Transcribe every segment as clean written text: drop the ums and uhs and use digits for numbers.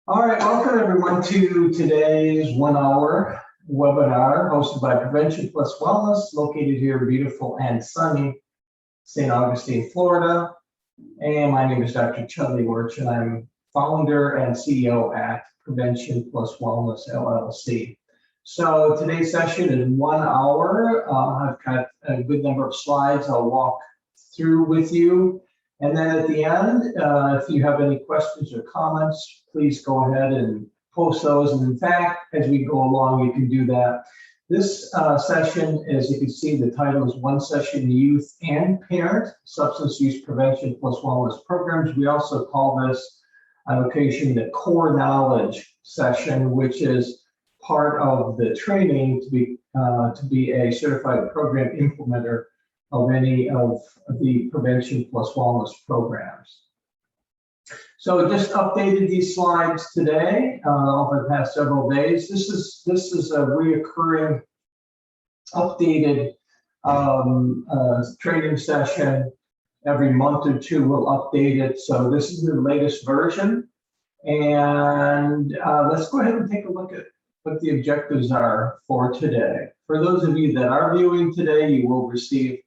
All right, welcome everyone to today's 1-hour webinar hosted by Prevention Plus Wellness, located here in beautiful and sunny St. Augustine, Florida. And my name is Dr. Chudley Wirch, and I'm founder and CEO at Prevention Plus Wellness, LLC. So today's session is 1 hour. I've got a good number of slides I'll walk through with you. And then at the end, if you have any questions or comments, please go ahead and post those. And in fact, as we go along, you can do that. This session, as you can see, the title is One Session Youth and Parent Substance Use Prevention Plus Wellness Programs. We also call this on occasion the Core Knowledge session, which is part of the training to be a certified program implementer of any of the Prevention Plus Wellness programs. So just updated these slides today over the past several days. This is a reoccurring updated training session. Every month or two we'll update it. So this is the latest version. And let's go ahead and take a look at what the objectives are for today. For those of you that are viewing today, you will receive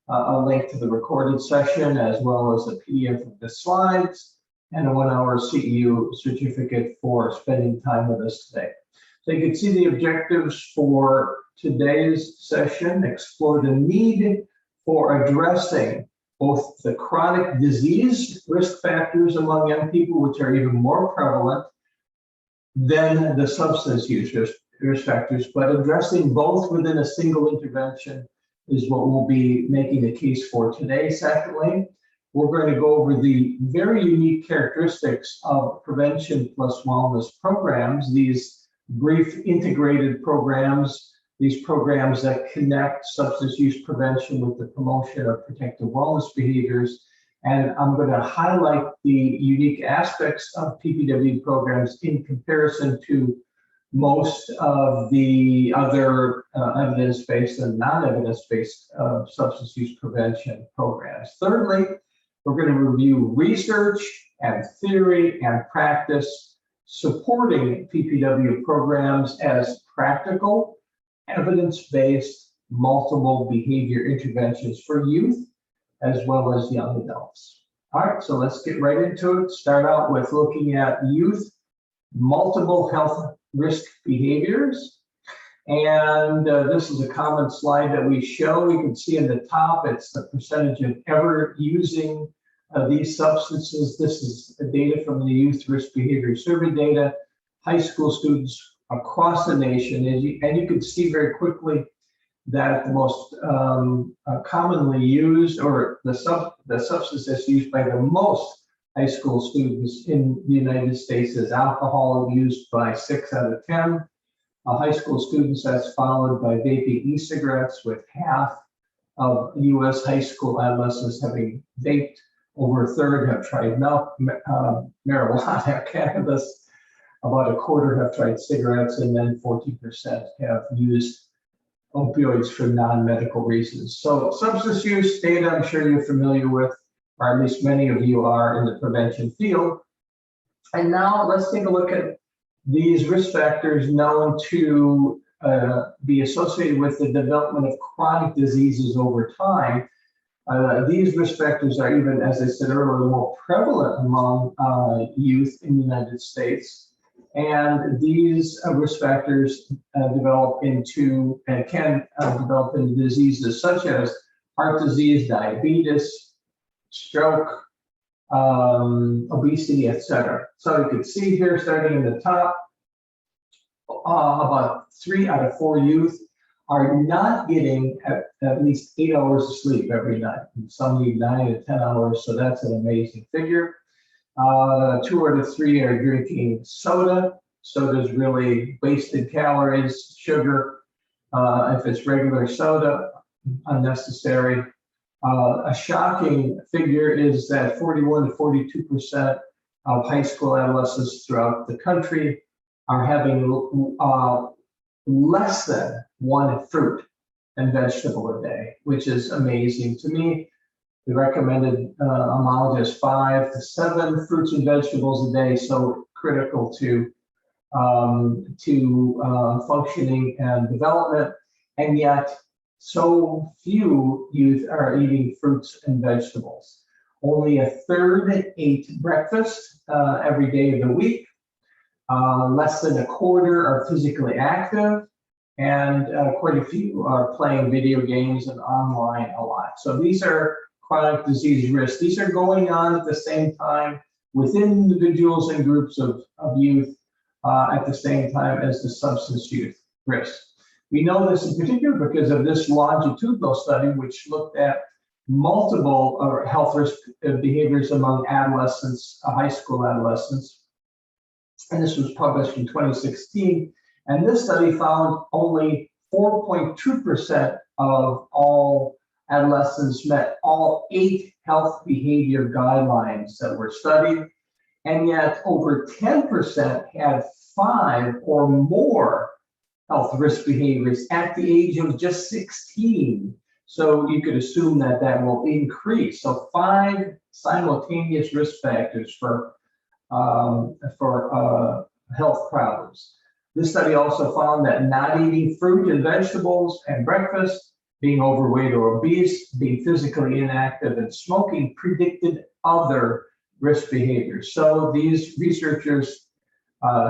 a link to the recorded session, as well as a PDF of the slides and a 1-hour CEU certificate for spending time with us today. So you can see the objectives for today's session: explore the need for addressing both the chronic disease risk factors among young people, which are even more prevalent than the substance use risk factors, but addressing both within a single intervention is what we'll be making the case for today. Secondly, we're going to go over the very unique characteristics of Prevention Plus Wellness programs, these brief integrated programs, these programs that connect substance use prevention with the promotion of protective wellness behaviors. And I'm going to highlight the unique aspects of PPW programs in comparison to most of the other evidence-based and non-evidence-based substance use prevention programs. Thirdly, we're going to review research and theory and practice supporting PPW programs as practical, evidence-based, multiple behavior interventions for youth as well as young adults. All right, so let's get right into it. Start out with looking at youth multiple health risk behaviors. And this is a common slide that we show. We can see in the top, it's the percentage of ever using these substances. This is data from the Youth Risk Behavior Survey data, high school students across the nation. And you can see very quickly that the most commonly used, or the substance that's used by the most high school students in the United States is alcohol, used by 6 out of 10. High school students, that's followed by vaping e-cigarettes, with half of U.S. high school adolescents having vaped. Over a third have tried marijuana, cannabis. About a quarter have tried cigarettes, and then 14% have used opioids for non-medical reasons. So substance use data, I'm sure you're familiar with, or at least many of you are in the prevention field. And now let's take a look at these risk factors known to be associated with the development of chronic diseases over time. These risk factors are even, as I said earlier, more prevalent among youth in the United States. And these risk factors develop into and can develop into diseases such as heart disease, diabetes, stroke, obesity, etc. So you can see here, starting in the top, about 3 out of 4 youth are not getting at least 8 hours of sleep every night. And some need 9 to 10 hours, so that's an amazing figure. 2 out of 3 are drinking soda. Soda's really wasted calories, sugar. If it's regular soda, unnecessary. A shocking figure is that 41 to 42% of high school adolescents throughout the country are having less than 1 fruit and vegetable a day, which is amazing to me. The recommended amount is 5 to 7 fruits and vegetables a day, so critical to functioning and development, and yet so few youth are eating fruits and vegetables. Only a third ate breakfast every day of the week. Less than a quarter are physically active, and quite a few are playing video games and online a lot. So these are chronic disease risks. These are going on at the same time within individuals and groups of youth at the same time as the substance use risk. We know this in particular because of this longitudinal study, which looked at multiple health risk behaviors among adolescents, high school adolescents. And this was published in 2016. And this study found only 4.2% of all adolescents met all 8 health behavior guidelines that were studied. And yet over 10% had 5 or more health risk behaviors at the age of just 16. So you could assume that that will increase. So 5 simultaneous risk factors for health problems. This study also found that not eating fruit and vegetables and breakfast, being overweight or obese, being physically inactive, and smoking predicted other risk behaviors. So these researchers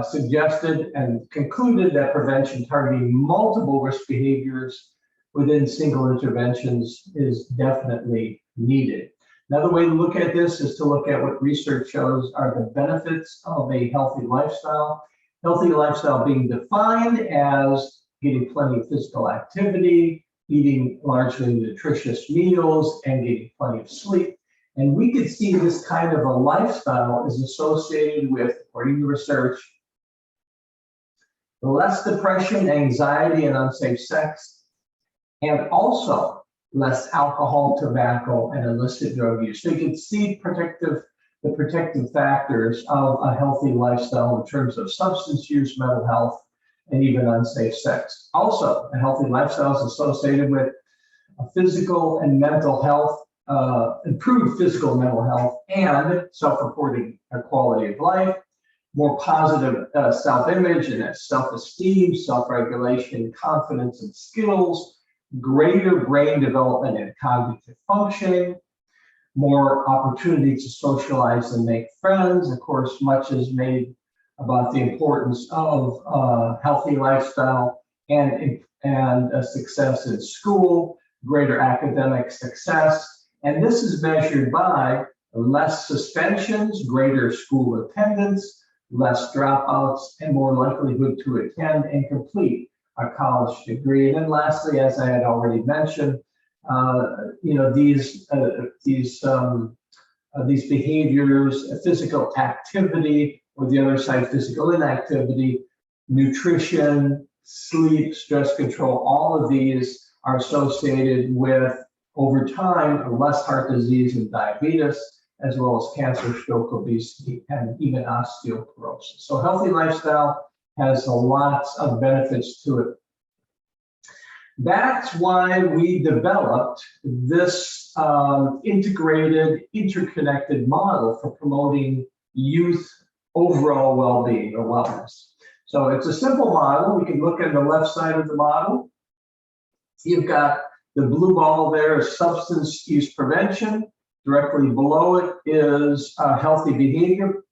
suggested and concluded that prevention targeting multiple risk behaviors within single interventions is definitely needed. Another way to look at this is to look at what research shows are the benefits of a healthy lifestyle. Healthy lifestyle being defined as getting plenty of physical activity, eating largely nutritious meals, and getting plenty of sleep. And we could see this kind of a lifestyle is associated with, according to research, less depression, anxiety, and unsafe sex, and also less alcohol, tobacco, and illicit drug use. So you can see the protective factors of a healthy lifestyle in terms of substance use, mental health, and even unsafe sex. Also, a healthy lifestyle is associated with a physical and mental health, improved physical and mental health, and self-reporting quality of life, more positive self-image and self-esteem, self-regulation, confidence and skills, greater brain development and cognitive functioning, more opportunity to socialize and make friends. Of course, much is made about the importance of healthy lifestyle and success in school, greater academic success. And this is measured by less suspensions, greater school attendance, less dropouts, and more likelihood to attend and complete a college degree. And then lastly, as I had already mentioned, these behaviors, physical activity, or the other side, physical inactivity, nutrition, sleep, stress control, all of these are associated with, over time, less heart disease and diabetes, as well as cancer, stroke, obesity, and even osteoporosis. So healthy lifestyle has lots of benefits to it. That's why we developed this integrated, interconnected model for promoting youth overall well-being or wellness. So it's a simple model. We can look at the left side of the model. You've got the blue ball there is substance use prevention. Directly below it is healthy behavior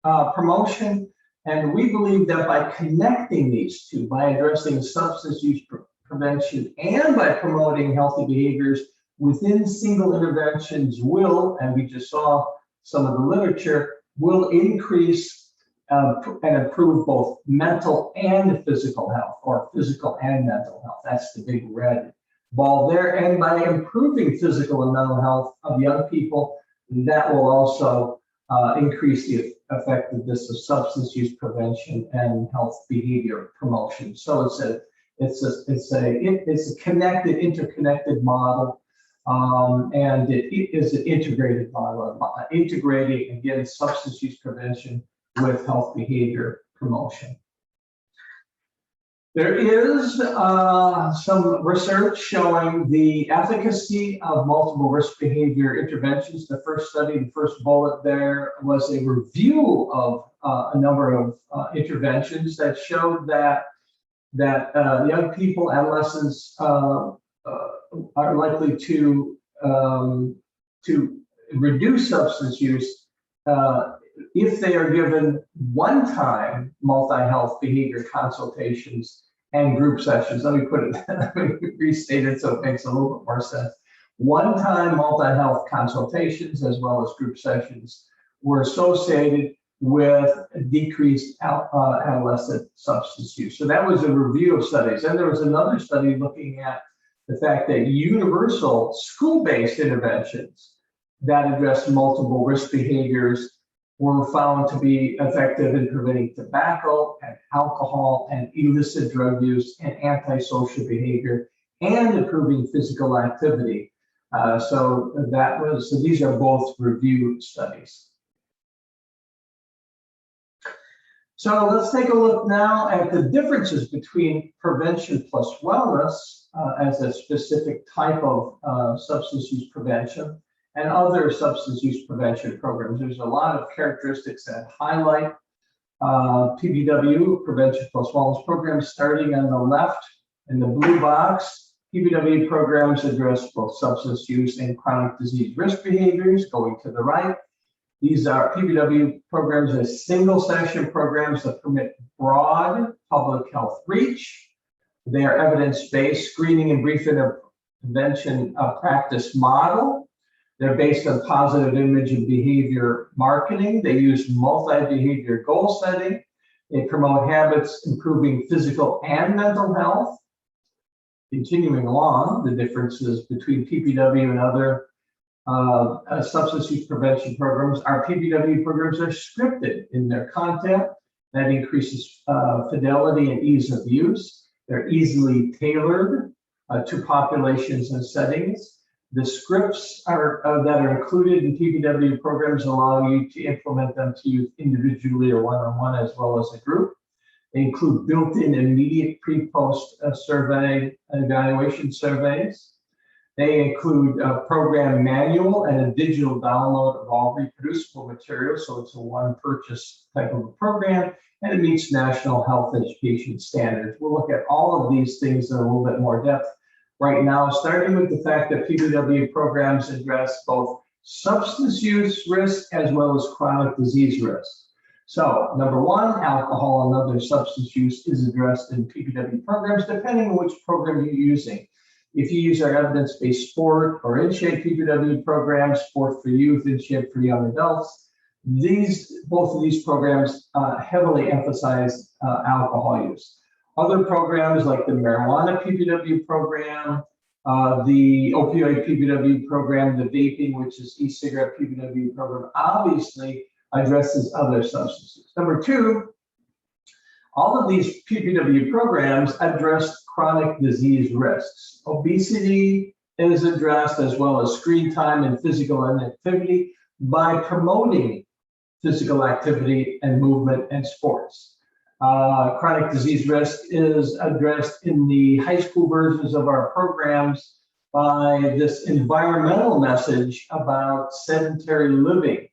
promotion. And we believe that by connecting these two, by addressing substance use prevention and by promoting healthy behaviors within single interventions will, and we just saw some of the literature, will increase and improve both mental and physical health, or physical and mental health. That's the big red ball there. And by improving physical and mental health of young people, that will also increase the effectiveness of substance use prevention and health behavior promotion. So it's a connected, interconnected model, and it is an integrated model, integrating again substance use prevention with health behavior promotion. There is some research showing the efficacy of multiple risk behavior interventions. The first study, the first bullet there was a review of a number of interventions that showed that young people, adolescents, are likely to reduce substance use if they are given one-time multi-health behavior consultations and group sessions. Let me restate it so it makes a little bit more sense. One-time multi-health consultations as well as group sessions were associated with decreased adolescent substance use. So that was a review of studies. And there was another study looking at the fact that universal school-based interventions that address multiple risk behaviors were found to be effective in preventing tobacco and alcohol and illicit drug use and antisocial behavior and improving physical activity. So these are both review studies. So let's take a look now at the differences between prevention plus wellness as a specific type of substance use prevention and other substance use prevention programs. There's a lot of characteristics that highlight PBW, prevention plus wellness programs, starting on the left in the blue box. PBW programs address both substance use and chronic disease risk behaviors. Going to the right, these are PBW programs as single session programs that permit broad public health reach. They are evidence-based screening and brief intervention practice model. They're based on positive image and behavior marketing. They use multi-behavior goal setting. They promote habits improving physical and mental health. Continuing along, the differences between PBW and other substance use prevention programs. Our PBW programs are scripted in their content. That increases fidelity and ease of use. They're easily tailored to populations and settings. The scripts that are included in PBW programs allow you to implement them to use individually or one-on-one as well as a group. They include built-in immediate pre-post survey evaluation surveys. They include a program manual and a digital download of all reproducible materials, so it's a one-purchase type of a program, and it meets national health education standards. We'll look at all of these things in a little bit more depth right now, starting with the fact that PBW programs address both substance use risk as well as chronic disease risk. So, number one, alcohol and other substance use is addressed in PBW programs, depending on which program you're using. If you use our evidence-based sport or in-shape PBW programs, sport for youth, in-shape for young adults, both of these programs heavily emphasize alcohol use. Other programs like the marijuana PBW program, the opioid PBW program, the vaping, which is e-cigarette PBW program, obviously addresses other substances. Number two, all of these PBW programs address chronic disease risks. Obesity is addressed as well as screen time and physical inactivity by promoting physical activity and movement and sports. Chronic disease risk is addressed in the high school versions of our programs by this environmental message about sedentary living.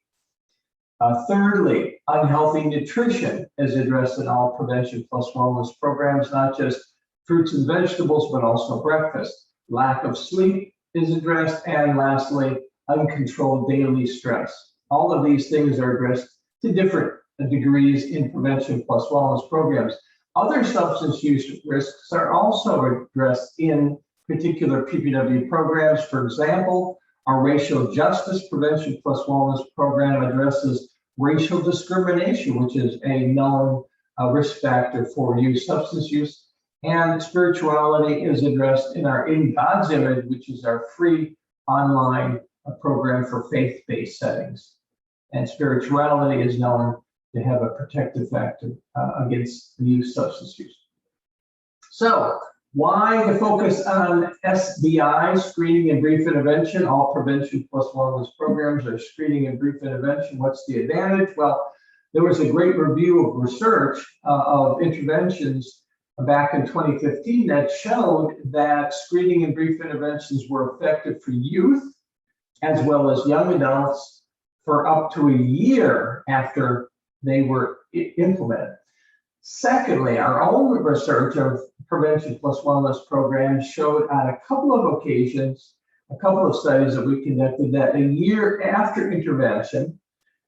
Thirdly, unhealthy nutrition is addressed in all prevention plus wellness programs, not just fruits and vegetables, but also breakfast. Lack of sleep is addressed. And lastly, uncontrolled daily stress. All of these things are addressed to different degrees in prevention plus wellness programs. Other substance use risks are also addressed in particular PBW programs. For example, our racial justice prevention plus wellness program addresses racial discrimination, which is a known risk factor for youth substance use. And spirituality is addressed in our In God's Image, which is our free online program for faith-based settings. And spirituality is known to have a protective factor against youth substance use. So, why the focus on SBI, screening and brief intervention? All prevention plus wellness programs are screening and brief intervention. What's the advantage? Well, there was a great review of research of interventions back in 2015 that showed that screening and brief interventions were effective for youth as well as young adults for up to a year after they were implemented. Secondly, our own research of prevention plus wellness programs showed on a couple of occasions, a couple of studies that we conducted, that a year after intervention,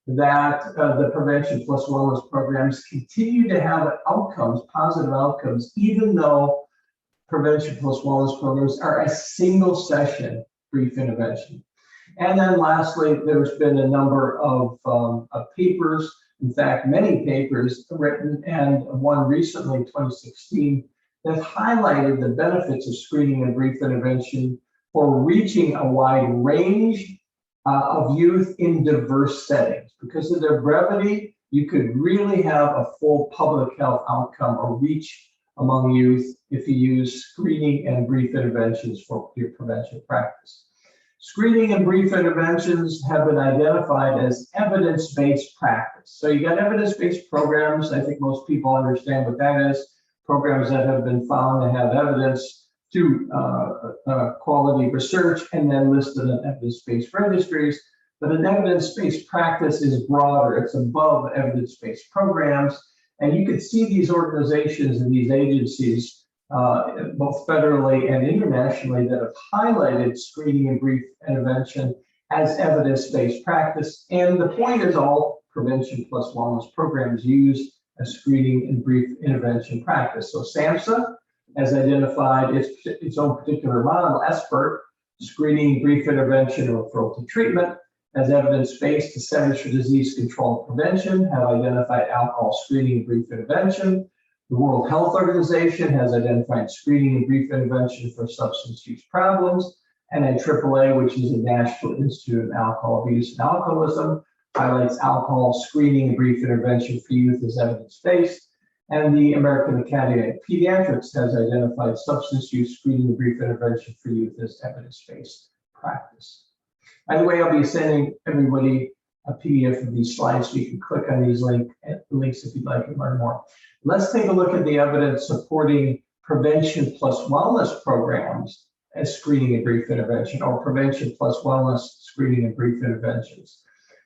that the prevention plus wellness programs continue to have outcomes, positive outcomes, even though prevention plus wellness programs are a single session brief intervention. And then lastly, there's been a number of papers, in fact, many papers written, and one recently, 2016, that highlighted the benefits of screening and brief intervention for reaching a wide range of youth in diverse settings. Because of their brevity, you could really have a full public health outcome or reach among youth if you use screening and brief interventions for your prevention practice. Screening and brief interventions have been identified as evidence-based practice. So you got evidence-based programs. I think most people understand what that is. Programs that have been found to have evidence through quality research and then listed in evidence-based registries. But an evidence-based practice is broader. It's above evidence-based programs. And you can see these organizations and these agencies, both federally and internationally, that have highlighted screening and brief intervention as evidence-based practice. And the point is, all prevention plus wellness programs use a screening and brief intervention practice. So SAMHSA has identified its own particular model, SBIRT, screening, brief intervention, or referral to treatment, as evidence-based. The Centers for Disease Control and Prevention have identified alcohol screening and brief intervention. The World Health Organization has identified screening and brief intervention for substance use problems. And then AAA, which is the National Institute of Alcohol Abuse and Alcoholism, highlights alcohol screening and brief intervention for youth as evidence-based. And the American Academy of Pediatrics has identified substance use screening and brief intervention for youth as evidence-based practice. By the way, I'll be sending everybody a PDF of these slides so you can click on these links if you'd like to learn more. Let's take a look at the evidence supporting prevention plus wellness programs as screening and brief intervention, or prevention plus wellness screening and brief interventions.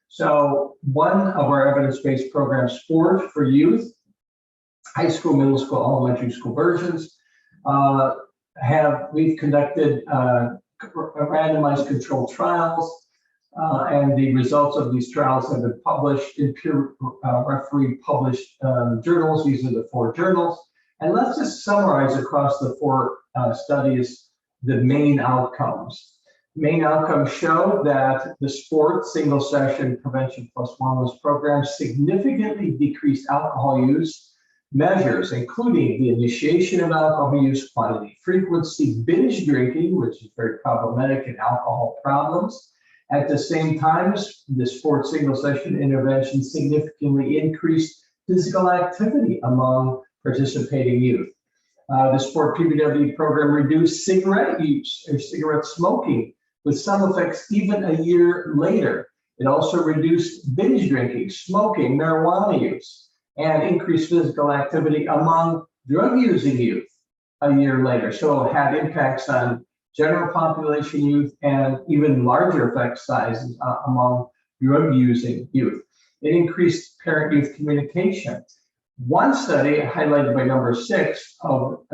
So one of our evidence-based programs, Sport for Youth, high school, middle school, elementary school versions, we've conducted randomized controlled trials, and the results of these trials have been published in peer referee published journals. These are the 4 journals. And let's just summarize across the 4 studies the main outcomes. Main outcomes show that the sport single session prevention plus wellness program significantly decreased alcohol use measures, including the initiation of alcohol use, quantity, frequency, binge drinking, which is very problematic in alcohol problems. At the same time, the sport single session intervention significantly increased physical activity among participating youth. The sport PBW program reduced cigarette use or cigarette smoking, with some effects even a year later. It also reduced binge drinking, smoking, marijuana use, and increased physical activity among drug-using youth a year later. So it had impacts on general population youth and even larger effect sizes among drug-using youth. It increased parent-youth communication. One study highlighted by number 6 of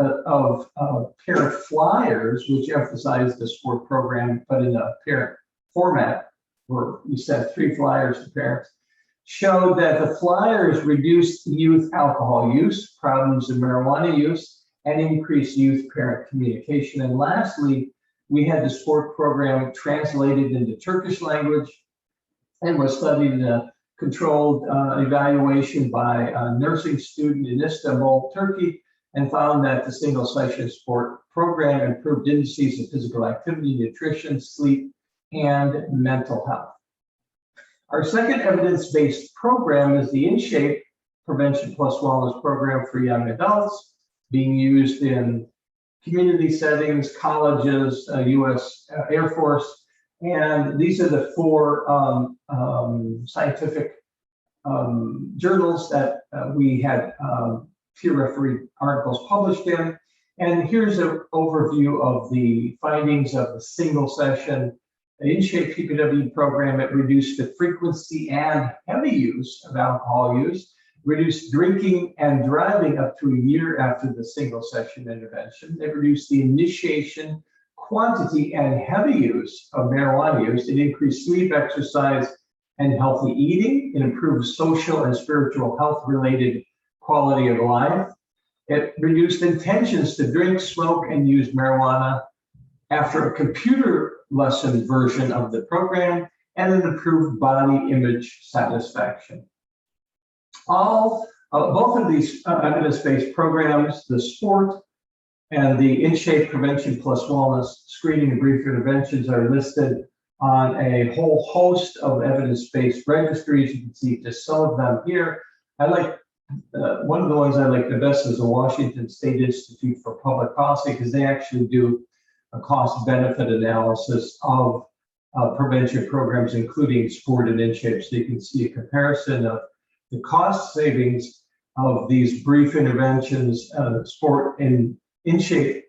parent flyers, which emphasized the sport program, but in a parent format, where we sent 3 flyers to parents, showed that the flyers reduced youth alcohol use, problems in marijuana use, and increased youth parent communication. And lastly, we had the sport program translated into Turkish language and was studied in a controlled evaluation by a nursing student in Istanbul, Turkey, and found that the single session sport program improved indices of physical activity, nutrition, sleep, and mental health. Our second evidence-based program is the InShape Prevention Plus Wellness Program for young adults, being used in community settings, colleges, U.S. Air Force, and these are the 4 scientific journals that we had peer-reviewed articles published in. And here's an overview of the findings of the single session. The InShape PPW program, it reduced the frequency and heavy use of alcohol use, reduced drinking and driving up to a year after the single session intervention. It reduced the initiation, quantity, and heavy use of marijuana use. It increased sleep, exercise, and healthy eating. It improved social and spiritual health-related quality of life. It reduced intentions to drink, smoke, and use marijuana after a computer lesson version of the program, and an improved body image satisfaction. Both of these evidence-based programs, the sport and the InShape Prevention Plus Wellness Screening and Brief Interventions, are listed on a whole host of evidence-based registries. You can see just some of them here. I like one of the ones I like the best is the Washington State Institute for Public Policy, because they actually do a cost-benefit analysis of prevention programs, including sport and InShape. So you can see a comparison of the cost savings of these brief interventions, sport and InShape,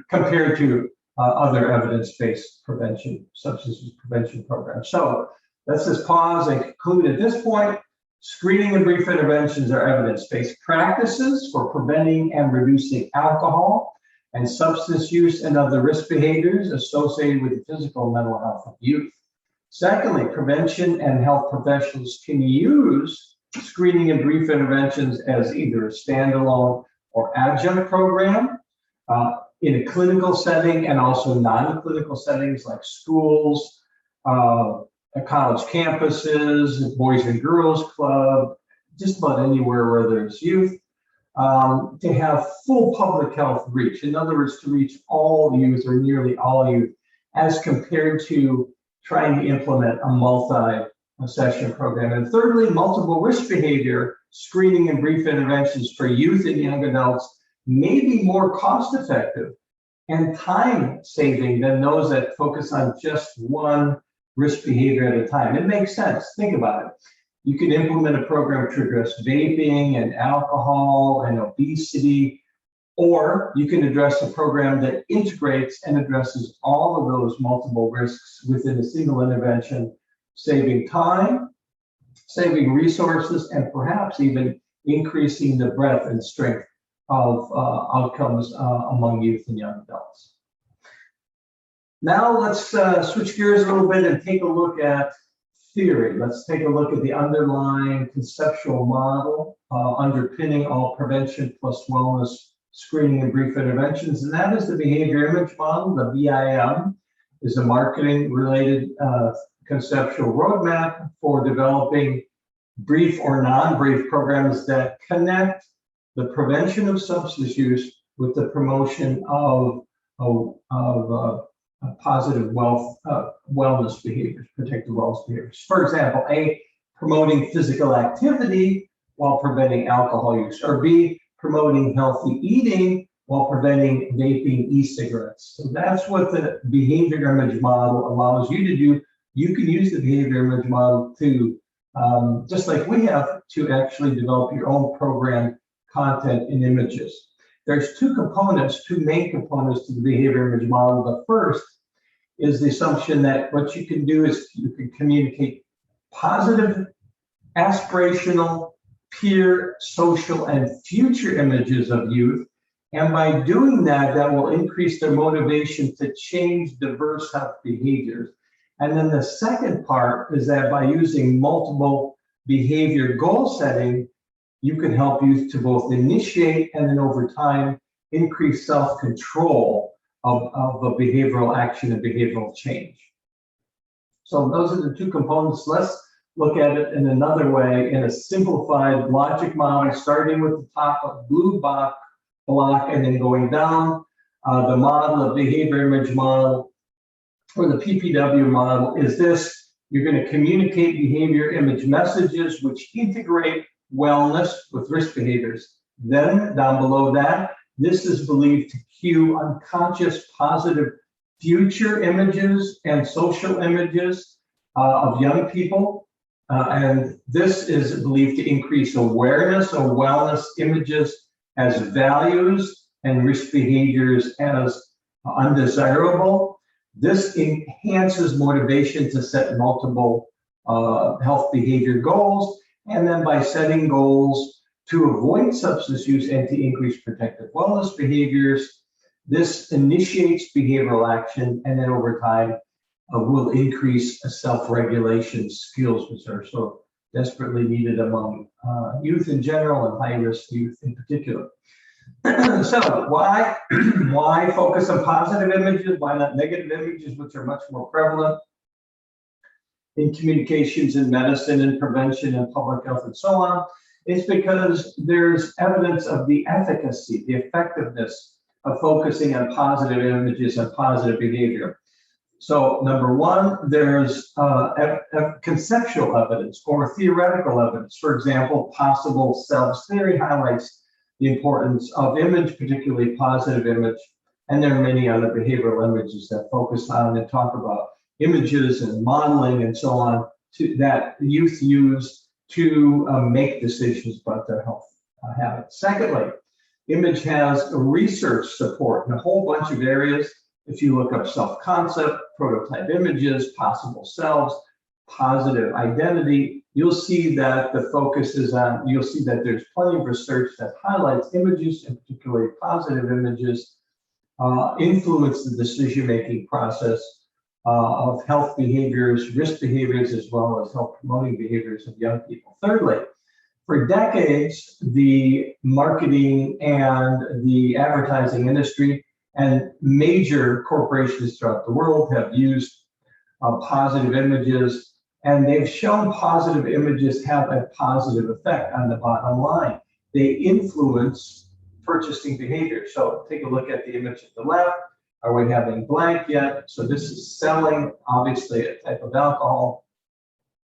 compared to other evidence-based prevention, substance use prevention programs. So let's just pause and conclude at this point. Screening and brief interventions are evidence-based practices for preventing and reducing alcohol and substance use and other risk behaviors associated with the physical and mental health of youth. Secondly, prevention and health professionals can use screening and brief interventions as either a standalone or adjunct program in a clinical setting, and also non-clinical settings like schools, college campuses, Boys and Girls Club, just about anywhere where there's youth, to have full public health reach. In other words, to reach all youth or nearly all youth, as compared to trying to implement a multi-session program. And thirdly, multiple risk behavior screening and brief interventions for youth and young adults may be more cost-effective and time-saving than those that focus on just one risk behavior at a time. It makes sense. Think about it. You can implement a program to address vaping and alcohol and obesity, or you can address a program that integrates and addresses all of those multiple risks within a single intervention, saving time, saving resources, and perhaps even increasing the breadth and strength of outcomes among youth and young adults. Now let's switch gears a little bit and take a look at theory. Let's take a look at the underlying conceptual model underpinning all prevention plus wellness screening and brief interventions, and that is the behavior image model. The BIM is a marketing-related conceptual roadmap for developing brief or non-brief programs that connect the prevention of substance use with the promotion of positive wellness behaviors, protective wellness behaviors. For example, A, promoting physical activity while preventing alcohol use, or B, promoting healthy eating while preventing vaping e-cigarettes. So that's what the behavior image model allows you to do. You can use the behavior image model to, just like we have, to actually develop your own program content in images. There's two main components to the behavior image model. The first is the assumption that what you can do is you can communicate positive, aspirational, peer, social, and future images of youth. And by doing that, that will increase their motivation to change diverse health behaviors. And then the second part is that by using multiple behavior goal setting, you can help youth to both initiate and then over time increase self-control of a behavioral action and behavioral change. So those are the two components. Let's look at it in another way, in a simplified logic model, starting with the top of blue block and then going down. The model of behavior image model, or the PPW model, is this: you're going to communicate behavior image messages which integrate wellness with risk behaviors. Then down below that, this is believed to cue unconscious positive future images and social images of young people And this is believed to increase awareness of wellness images as values and risk behaviors as undesirable. This enhances motivation to set multiple health behavior goals, and then by setting goals to avoid substance use and to increase protective wellness behaviors, this initiates behavioral action, and then over time will increase self-regulation skills, which are so desperately needed among youth in general and high-risk youth in particular. So why focus on positive images? Why not negative images, which are much more prevalent in communications and medicine and prevention and public health and so on? It's because there's evidence of the efficacy, the effectiveness of focusing on positive images and positive behavior. So number one, there's conceptual evidence or theoretical evidence. For example, possible selves theory highlights the importance of image, particularly positive image. And there are many other behavioral images that focus on and talk about images and modeling and so on that youth use to make decisions about their health habits. Secondly, image has research support in a whole bunch of areas. If you look up self-concept, prototype images, possible selves, positive identity, you'll see that the focus is on, you'll see that there's plenty of research that highlights images, and particularly positive images, influence the decision-making process of health behaviors, risk behaviors, as well as health promoting behaviors of young people. Thirdly, for decades, the marketing and the advertising industry and major corporations throughout the world have used positive images, and they've shown positive images have a positive effect on the bottom line. They influence purchasing behavior. So take a look at the image at the left. Are we having blank yet? So this is selling, obviously, a type of alcoholic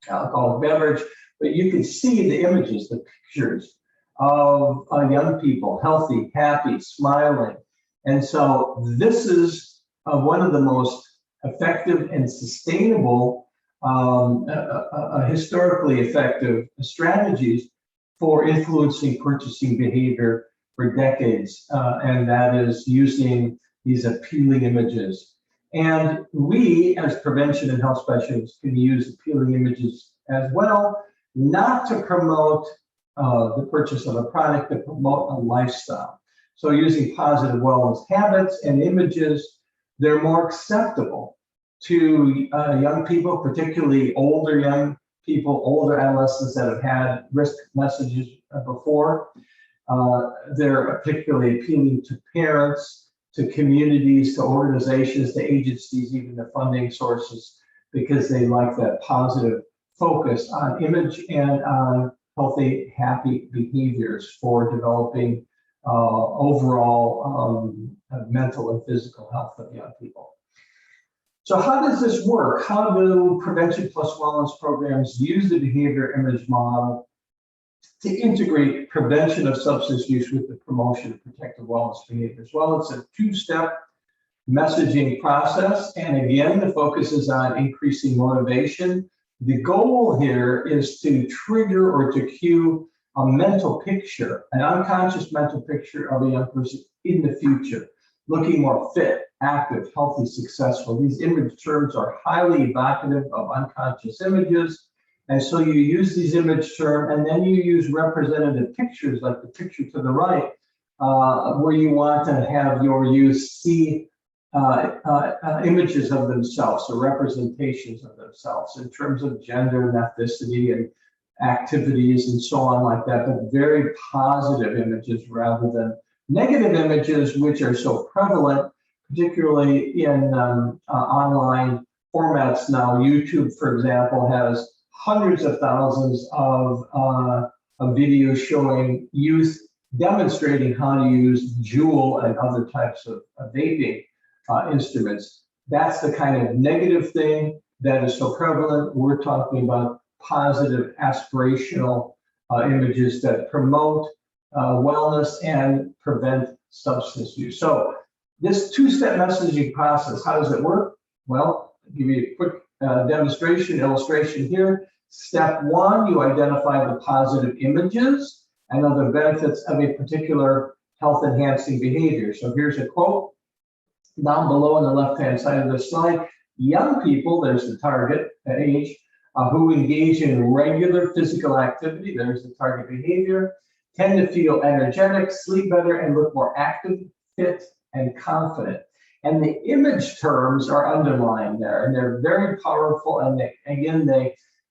beverage, but you can see the images, the pictures of young people, healthy, happy, smiling. And so this is one of the most effective and sustainable, historically effective strategies for influencing purchasing behavior for decades, and that is using these appealing images. And we, as prevention and health specialists, can use appealing images as well, not to promote the purchase of a product, but promote a lifestyle. So using positive wellness habits and images, they're more acceptable to young people, particularly older young people, older adolescents that have had risk messages before. They're particularly appealing to parents, to communities, to organizations, to agencies, even the funding sources, because they like that positive focus on image and on healthy, happy behaviors for developing overall mental and physical health of young people. So how does this work? How do prevention plus wellness programs use the behavior image model to integrate prevention of substance use with the promotion of protective wellness behaviors? Well, it's a two-step messaging process. And again, the focus is on increasing motivation. The goal here is to trigger or to cue a mental picture, an unconscious mental picture of a young person in the future, looking more fit, active, healthy, successful. These image terms are highly evocative of unconscious images. And so you use these image terms, and then you use representative pictures, like the picture to the right, where you want to have your youth see images of themselves or representations of themselves in terms of gender and ethnicity and activities and so on like that, but very positive images rather than negative images, which are so prevalent, particularly in online formats now. YouTube, for example, has hundreds of thousands of videos showing youth demonstrating how to use Juul and other types of vaping instruments. That's the kind of negative thing that is so prevalent. We're talking about positive, aspirational images that promote wellness and prevent substance use. So this two-step messaging process, how does it work? Well, I'll give you a quick demonstration, illustration here. Step one, you identify the positive images and other benefits of a particular health-enhancing behavior. So here's a quote down below on the left-hand side of the slide. Young people, there's the target age, who engage in regular physical activity, there's the target behavior, tend to feel energetic, sleep better, and look more active, fit, and confident. And the image terms are underlined there, and they're very powerful. And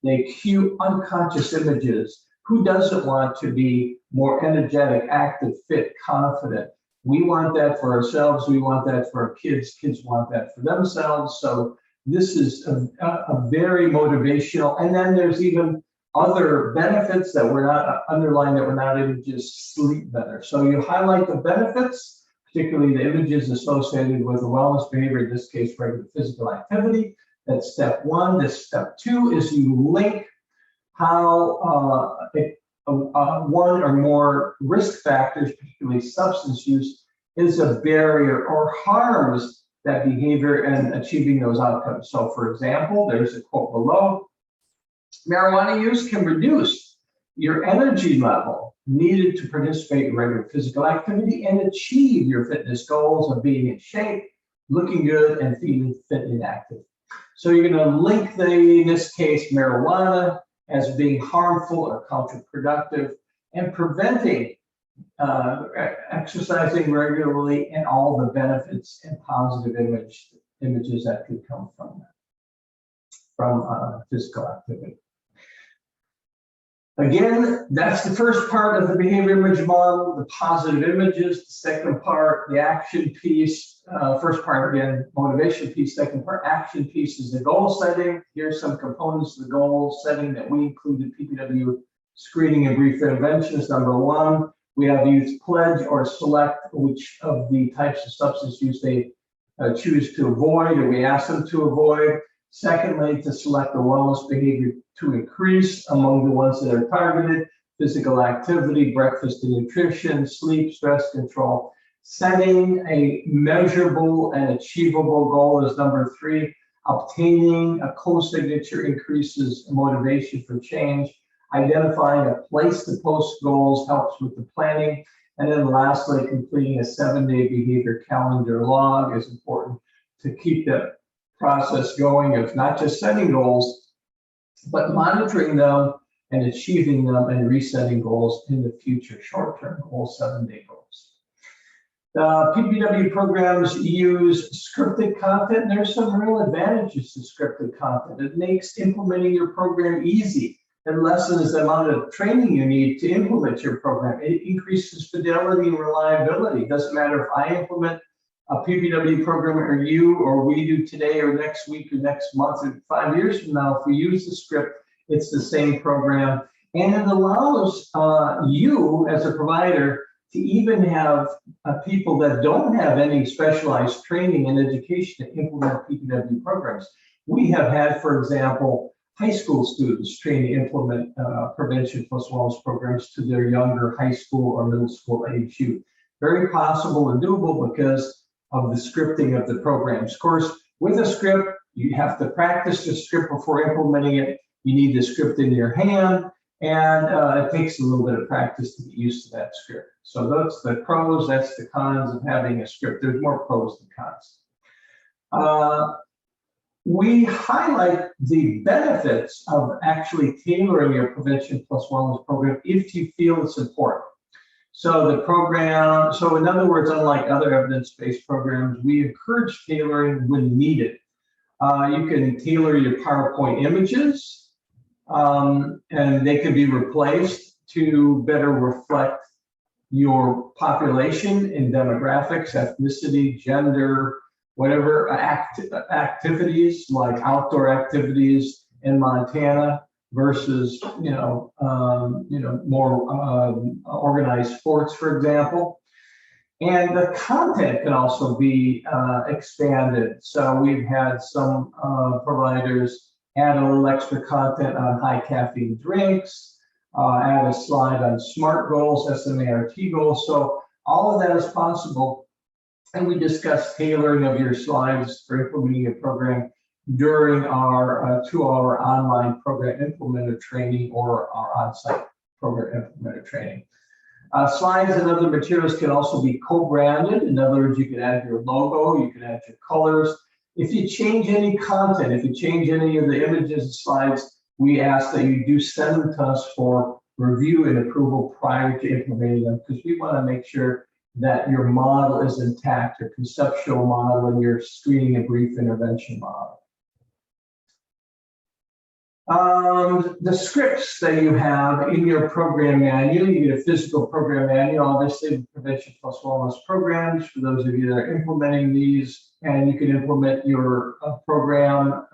they cue unconscious images. Who doesn't want to be more energetic, active, fit, confident? We want that for ourselves. We want that for our kids. Kids want that for themselves. So this is a very motivational. And then there's even other benefits that were not underlined, that were not images. Sleep better. So you highlight the benefits, particularly the images associated with the wellness behavior, in this case, regular physical activity. That's step one. Step two is you link how one or more risk factors, particularly substance use, is a barrier or harms that behavior and achieving those outcomes. So for example, there's a quote below, marijuana use can reduce your energy level needed to participate in regular physical activity and achieve your fitness goals of being in shape, looking good, and feeling fit and active. So you're going to link in this case, marijuana as being harmful or counterproductive, and preventing exercising regularly and all the benefits and positive images that could come from physical activity. Again, that's the first part of the behavior image model, the positive images. The second part, the action piece. First part, again, motivation piece. Second part, action piece, is the goal setting. Here's some components of the goal setting that we included: PPW screening and brief interventions. Number one, we have youth pledge or select which of the types of substance use they choose to avoid, or we ask them to avoid. Secondly, to select the wellness behavior to increase among the ones that are targeted: physical activity, breakfast and nutrition, sleep, stress control. Setting a measurable and achievable goal is number three. Obtaining a co-signature increases motivation for change. Identifying a place to post goals helps with the planning. And then lastly, completing a 7-day behavior calendar log is important to keep that process going of not just setting goals, but monitoring them and achieving them and resetting goals in the future, short-term goals, 7-day goals. The PPW programs use scripted content. There's some real advantages to scripted content. It makes implementing your program easy. It lessens the amount of training you need to implement your program. It increases fidelity and reliability. It doesn't matter if I implement a PPW program or you or we do today or next week or next month or 5 years from now. If we use the script, it's the same program. And it allows you as a provider to even have people that don't have any specialized training and education to implement PPW programs. We have had, for example, high school students trained to implement prevention plus wellness programs to their younger high school or middle school age youth. Very possible and doable because of the scripting of the programs. Of course, with a script, you have to practice the script before implementing it. You need the script in your hand, and it takes a little bit of practice to get used to that script. So that's the pros, that's the cons of having a script. There's more pros than cons. We highlight the benefits of actually tailoring your prevention plus wellness program if you feel it's important. So the program, so in other words, unlike other evidence-based programs, we encourage tailoring when needed. You can tailor your PowerPoint images, and they can be replaced to better reflect your population in demographics, ethnicity, gender, whatever activities like outdoor activities in Montana versus more organized sports, for example. And the content can also be expanded. So we've had some providers add a little extra content on high caffeine drinks, add a slide on SMART goals, SMART goals. So all of that is possible. And we discussed tailoring of your slides for implementing your program during our 2-hour online program implementer training or our on-site program implementer training. Slides and other materials can also be co-branded. In other words, you can add your logo, you can add your colors. If you change any content, if you change any of the images and slides, we ask that you do send them to us for review and approval prior to implementing them, because we want to make sure that your model is intact, your conceptual model and your screening and brief intervention model. The scripts that you have in your program manual, you get a physical program manual, obviously, with Prevention Plus Wellness programs, for those of you that are implementing these, and you can implement your program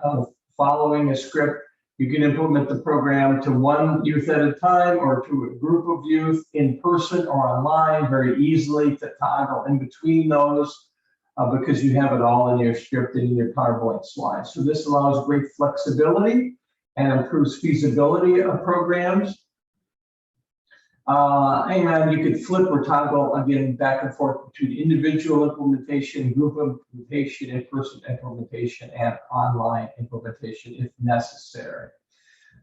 following a script. You can implement the program to one youth at a time or to a group of youth in person or online very easily to toggle in between those because you have it all in your script and in your PowerPoint slides. So this allows great flexibility and improves feasibility of programs. And you could flip or toggle again back and forth between individual implementation, group implementation, in-person implementation, and online implementation if necessary.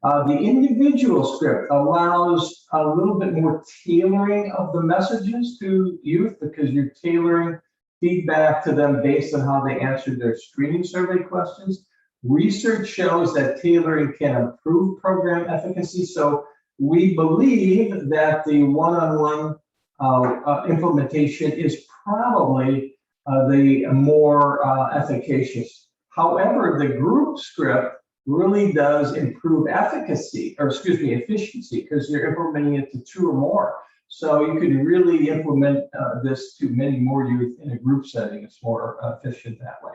The individual script allows a little bit more tailoring of the messages to youth because you're tailoring feedback to them based on how they answered their screening survey questions. Research shows that tailoring can improve program efficacy. So we believe that the one-on-one implementation is probably the more efficacious. However, the group script really does improve efficacy, or excuse me, efficiency, because you're implementing it to 2 or more. So you can really implement this to many more youth in a group setting. It's more efficient that way.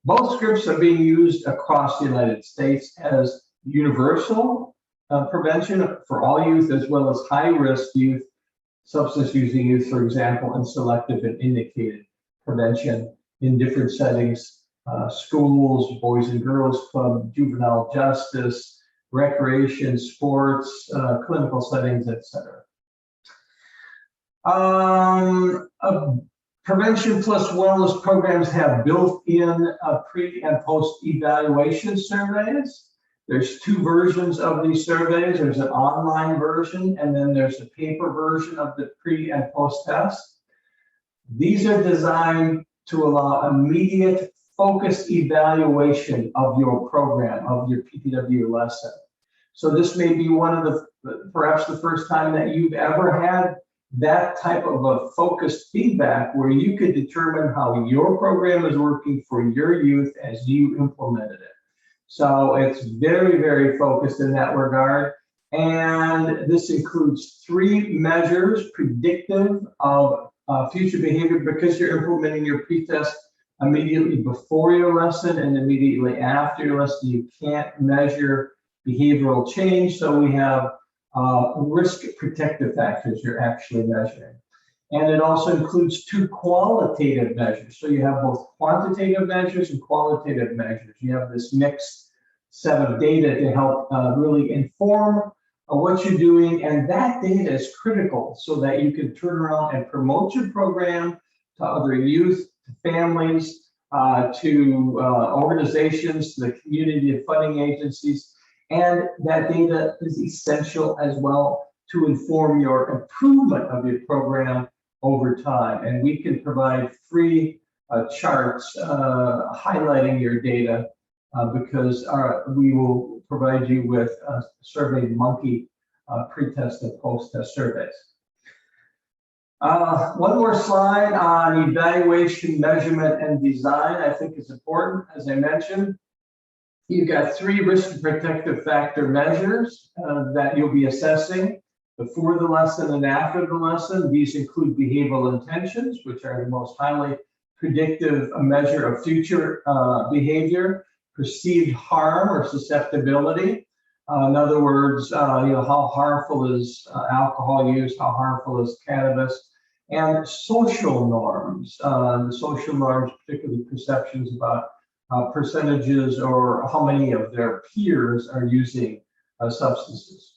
Both scripts are being used across the United States as universal prevention for all youth, as well as high-risk youth, substance-using youth, for example, and selective and indicated prevention in different settings, schools, Boys and Girls Club, juvenile justice, recreation, sports, clinical settings, etc. Prevention Plus Wellness programs have built-in pre and post-evaluation surveys. There's 2 versions of these surveys. There's an online version, and then there's a paper version of the pre and post-test. These are designed to allow immediate focused evaluation of your program, of your PPW lesson. So this may be one of perhaps the first time that you've ever had that type of a focused feedback where you could determine how your program is working for your youth as you implemented it. So it's very, very focused in that regard. And this includes 3 measures predictive of future behavior, because you're implementing your pretest immediately before your lesson and immediately after your lesson. You can't measure behavioral change. So we have risk protective factors you're actually measuring. And it also includes 2 qualitative measures. So you have both quantitative measures and qualitative measures. You have this mixed set of data to help really inform what you're doing. And that data is critical so that you can turn around and promote your program to other youth, to families, to organizations, to the community and funding agencies. And that data is essential as well to inform your improvement of your program over time. And we can provide free charts highlighting your data because we will provide you with SurveyMonkey pre-test and post-test surveys. One more slide on evaluation, measurement, and design I think is important. As I mentioned, you've got 3 risk protective factor measures that you'll be assessing before the lesson and after the lesson. These include behavioral intentions, which are the most highly predictive measure of future behavior, perceived harm or susceptibility. In other words, how harmful is alcohol use, how harmful is cannabis, and social norms. The social norms, particularly perceptions about percentages or how many of their peers are using substances.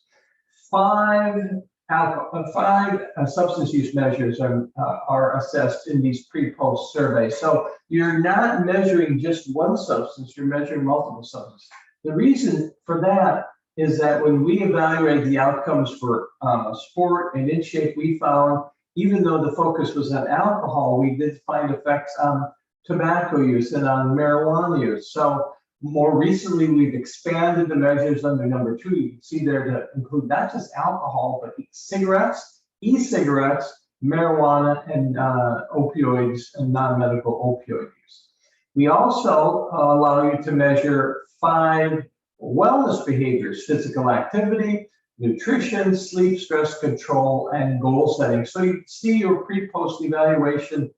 5 five substance use measures are assessed in these pre-post surveys. So you're not measuring just one substance, you're measuring multiple substances. The reason for that is that when we evaluate the outcomes for sport and in shape, we found, even though the focus was on alcohol, we did find effects on tobacco use and on marijuana use. So more recently, we've expanded the measures under number 2. You can see there to include not just alcohol, but cigarettes, e-cigarettes, marijuana, and opioids and non-medical opioid use. We also allow you to measure 5 wellness behaviors: physical activity, nutrition, sleep, stress control, and goal setting. So you see your pre-post evaluation,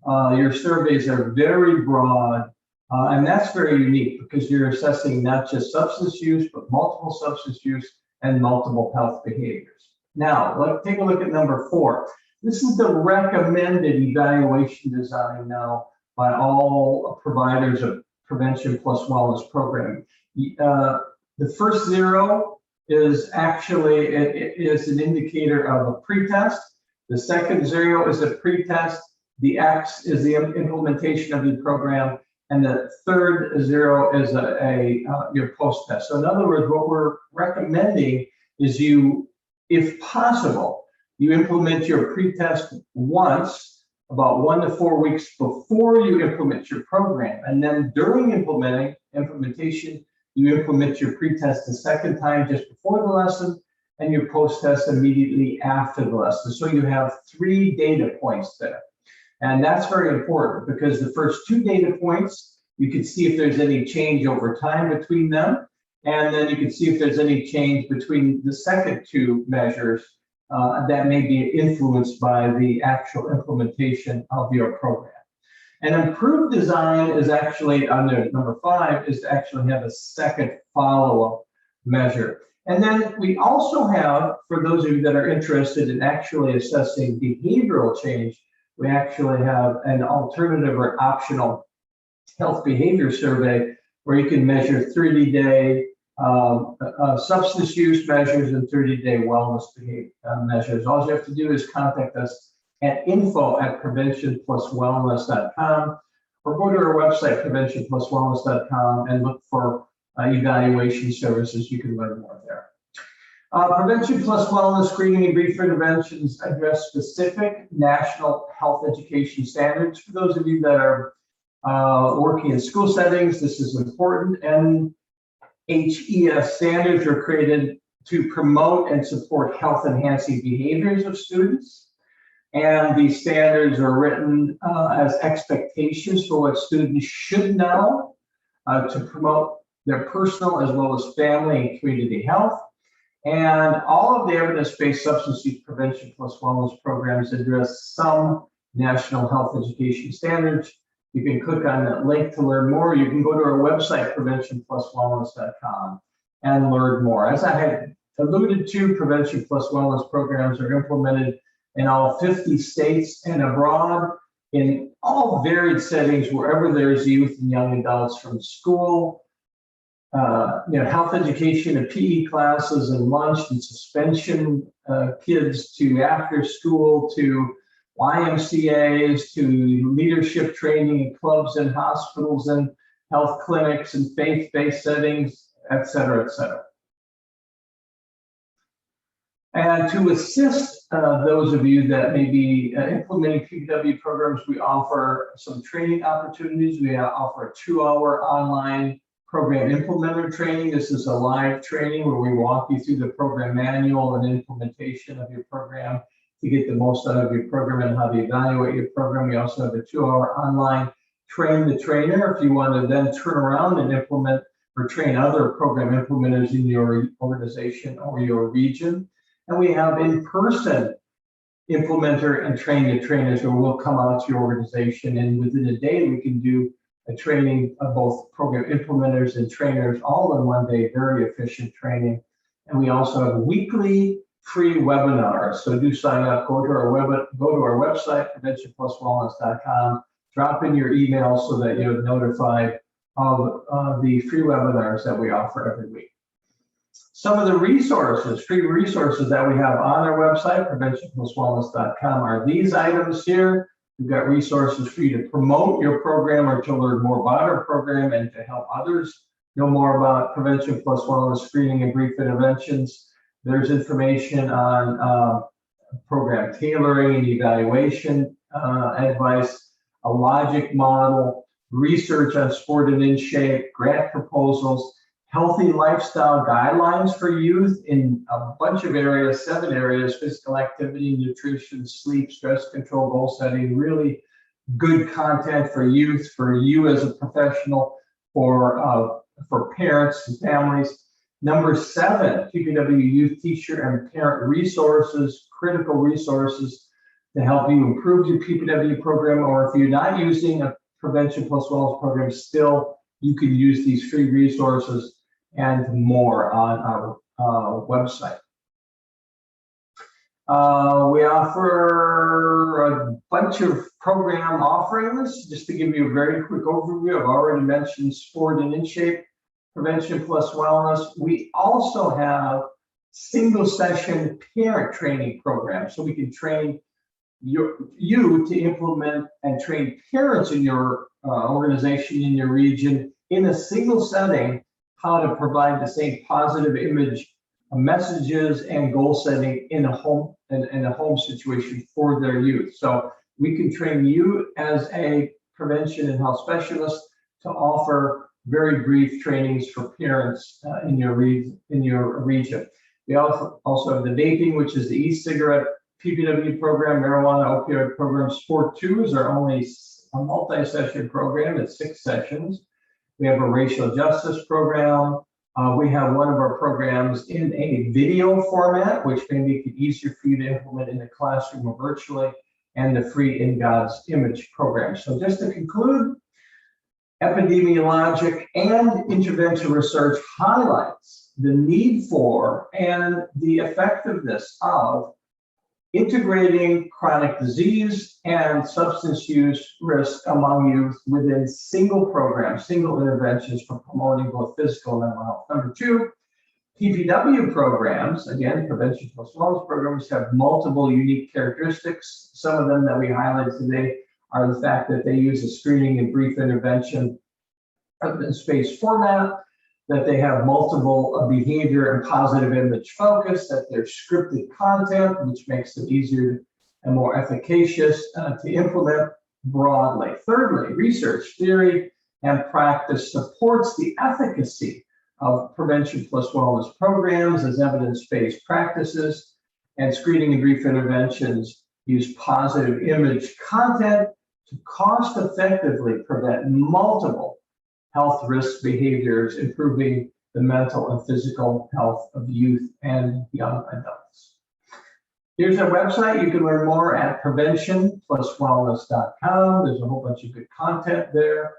your surveys are very broad. And that's very unique because you're assessing not just substance use, but multiple substance use and multiple health behaviors. Now, let's take a look at number 4. This is the recommended evaluation design now by all providers of Prevention Plus Wellness program. The first 0 is actually, it is an indicator of a pretest. The second 0 is a pretest. The X is the implementation of the program. And the third 0 is your post test. So in other words, what we're recommending is you, if possible, you implement your pretest once, about 1 to 4 weeks before you implement your program. And then during implementation, you implement your pretest the second time just before the lesson and your post test immediately after the lesson. So you have 3 data points there. And that's very important because the first 2 data points, you can see if there's any change over time between them. And then you can see if there's any change between the second 2 measures that may be influenced by the actual implementation of your program. An improved design is actually, under number 5, is to actually have a second follow-up measure. And then we also have, for those of you that are interested in actually assessing behavioral change, we actually have an alternative or optional health behavior survey where you can measure 30-day substance use measures and 30-day wellness behavior measures. All you have to do is contact us at info@preventionpluswellness.com or go to our website, preventionpluswellness.com, and look for evaluation services. You can learn more there. Prevention Plus Wellness Screening and Brief Interventions address specific national health education standards. For those of you that are working in school settings, this is important. NHES standards are created to promote and support health-enhancing behaviors of students. And these standards are written as expectations for what students should know to promote their personal as well as family and community health. And all of the evidence-based substance use prevention plus wellness programs address some national health education standards. You can click on that link to learn more. You can go to our website, preventionpluswellness.com, and learn more. As I had alluded to, Prevention Plus Wellness programs are implemented in all 50 states and abroad in all varied settings, wherever there's youth and young adults, from school, health education and PE classes and lunch and suspension kids, to after school, to YMCAs, to leadership training in clubs and hospitals and health clinics and faith-based settings, et cetera, et cetera. And to assist those of you that may be implementing PW programs, we offer some training opportunities. We offer a 2-hour online program implementer training. This is a live training where we walk you through the program manual and implementation of your program to get the most out of your program and how to evaluate your program. We also have a 2-hour online train the trainer if you want to then turn around and implement or train other program implementers in your organization or your region. And we have in-person implementer and train the trainers where we'll come out to your organization, and within a day we can do a training of both program implementers and trainers all in one day, very efficient training. And we also have weekly free webinars. So do sign up, go to our website, preventionpluswellness.com, drop in your email so that you're notified of the free webinars that we offer every week. Some of the resources, free resources that we have on our website, preventionpluswellness.com, are these items here. We've got resources for you to promote your program or to learn more about our program and to help others know more about prevention plus wellness screening and brief interventions. There's information on program tailoring and evaluation advice, a logic model, research on sport and in shape, grant proposals, healthy lifestyle guidelines for youth in a bunch of areas, 7 areas: physical activity, nutrition, sleep, stress control, goal setting. Really good content for youth, for you as a professional, for parents and families. Number 7, PPW youth teacher and parent resources, critical resources to help you improve your PPW program, or if you're not using a Prevention Plus Wellness program still, you can use these free resources and more on our website. We offer a bunch of program offerings. Just to give you a very quick overview, I've already mentioned Sport and In Shape, Prevention Plus Wellness. We also have single session parent training programs, so we can train you to implement and train parents in your organization, in your region, in a single setting, how to provide the same positive image messages and goal setting in a home situation for their youth. So we can train you as a prevention and health specialist to offer very brief trainings for parents in your region. We also have the vaping, which is the e-cigarette PPW program, marijuana opioid program. Sport 2 is our only multi-session program. It's 6 sessions. We have a racial justice program. We have one of our programs in a video format, which may make it easier for you to implement in the classroom or virtually, and the free In God's Image program. So just to conclude, epidemiologic and intervention research highlights the need for and the effectiveness of integrating chronic disease and substance use risk among youth within single programs, single interventions for promoting both physical and mental health. Number 2, PPW programs, again, Prevention Plus Wellness programs, have multiple unique characteristics. Some of them that we highlighted today are the fact that they use a screening and brief intervention evidence-based format, that they have multiple behavior and positive image focus, that they're scripted content, which makes them easier and more efficacious to implement broadly. Thirdly, research, theory, and practice supports the efficacy of Prevention Plus Wellness programs as evidence-based practices, and screening and brief interventions use positive image content to cost-effectively prevent multiple health risk behaviors, improving the mental and physical health of youth and young adults. Here's our website. You can learn more at preventionpluswellness.com. There's a whole bunch of good content there.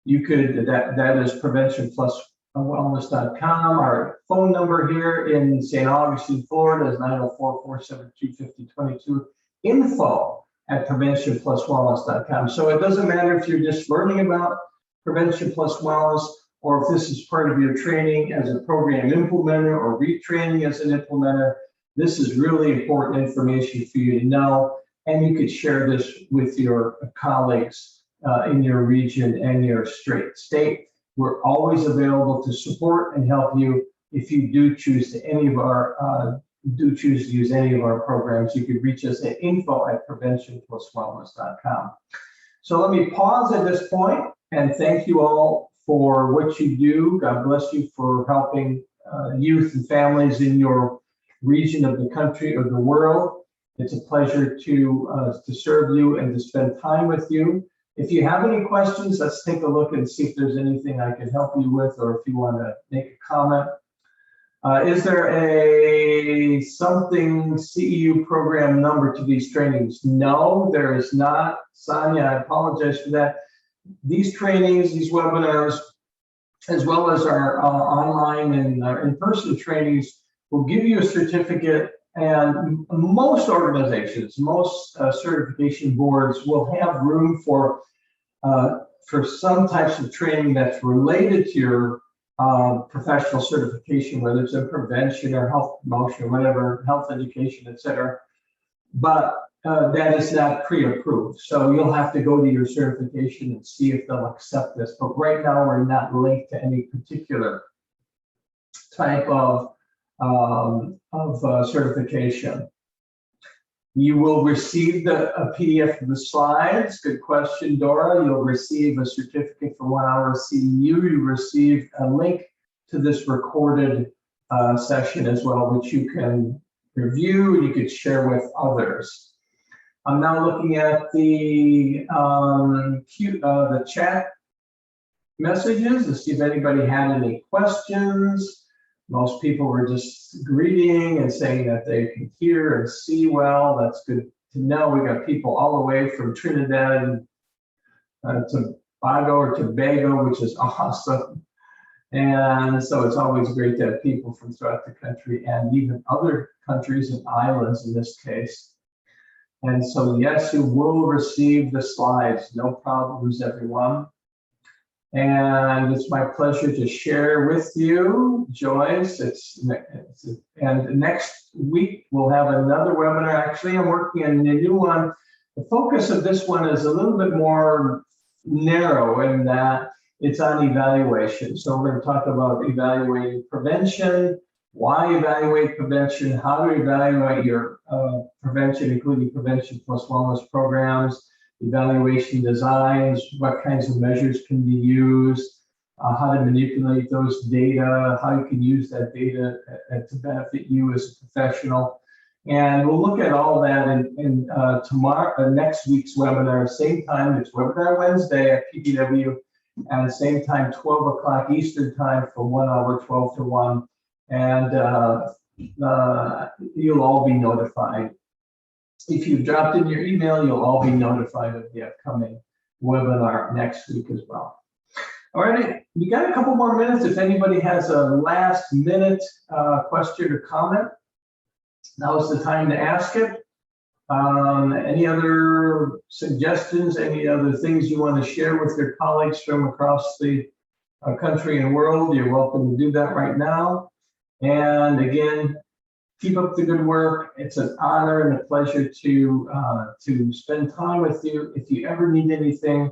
You could, that is preventionpluswellness.com. Our phone number here in St. Augustine, Florida is 904-472-5022. Info at preventionpluswellness.com. So it doesn't matter if you're just learning about Prevention Plus Wellness, or if this is part of your training as a program implementer or retraining as an implementer. This is really important information for you to know, and you could share this with your colleagues in your region and your state. We're always available to support and help you if you do choose to use any of our programs. You can reach us at info@preventionpluswellness.com. So let me pause at this point and thank you all for what you do. God bless you for helping youth and families in your region of the country or the world. It's a pleasure to serve you and to spend time with you. If you have any questions, let's take a look and see if there's anything I can help you with, or if you want to make a comment. Is there a something CEU program number to these trainings? No, there is not. Sonia, I apologize for that. These trainings, these webinars, as well as our online and in-person trainings, will give you a certificate, and most organizations, most certification boards will have room for some types of training that's related to your professional certification, whether it's in prevention or health promotion, whatever, health education, etc. But that is not pre-approved. So you'll have to go to your certification and see if they'll accept this. But right now, we're not linked to any particular type of certification. You will receive a PDF of the slides. Good question, Dora. You'll receive a certificate for 1 hour CEU. You receive a link to this recorded session as well, which you can review and you could share with others. I'm now looking at the chat messages to see if anybody had any questions. Most people were just greeting and saying that they can hear and see well. That's good to know. We got people all the way from Trinidad to Tobago, which is awesome. And so it's always great to have people from throughout the country and even other countries and islands in this case. And so, yes, you will receive the slides. No problems, everyone. And it's my pleasure to share with you, Joyce. And next week we'll have another webinar. Actually, I'm working on a new one. The focus of this one is a little bit more narrow in that it's on evaluation. So we're going to talk about evaluating prevention, why evaluate prevention, how to evaluate your prevention, including prevention plus wellness programs, evaluation designs, what kinds of measures can be used, how to manipulate those data, how you can use that data to benefit you as a professional. And we'll look at all that in next week's webinar, same time. It's webinar Wednesday at PBW, and same time, 12 o'clock Eastern time for 1 hour, 12 to 1. And you'll all be notified. If you've dropped in your email, you'll all be notified of the upcoming webinar next week as well. All right, we got a couple more minutes. If anybody has a last minute question or comment, now is the time to ask it. Any other suggestions, any other things you want to share with your colleagues from across the country and world, you're welcome to do that right now. And again, keep up the good work. It's an honor and a pleasure to spend time with you. If you ever need anything,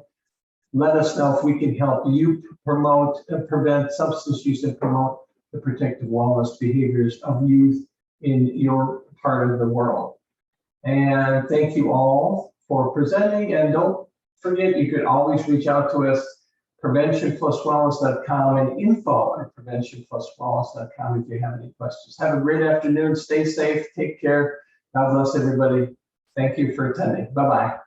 let us know if we can help you prevent substance use and promote the protective wellness behaviors of youth in your part of the world. And thank you all for presenting. And don't forget, you could always reach out to us, preventionpluswellness.com, and info@preventionpluswellness.com if you have any questions. Have a great afternoon. Stay safe. Take care. God bless everybody. Thank you for attending. Bye-bye.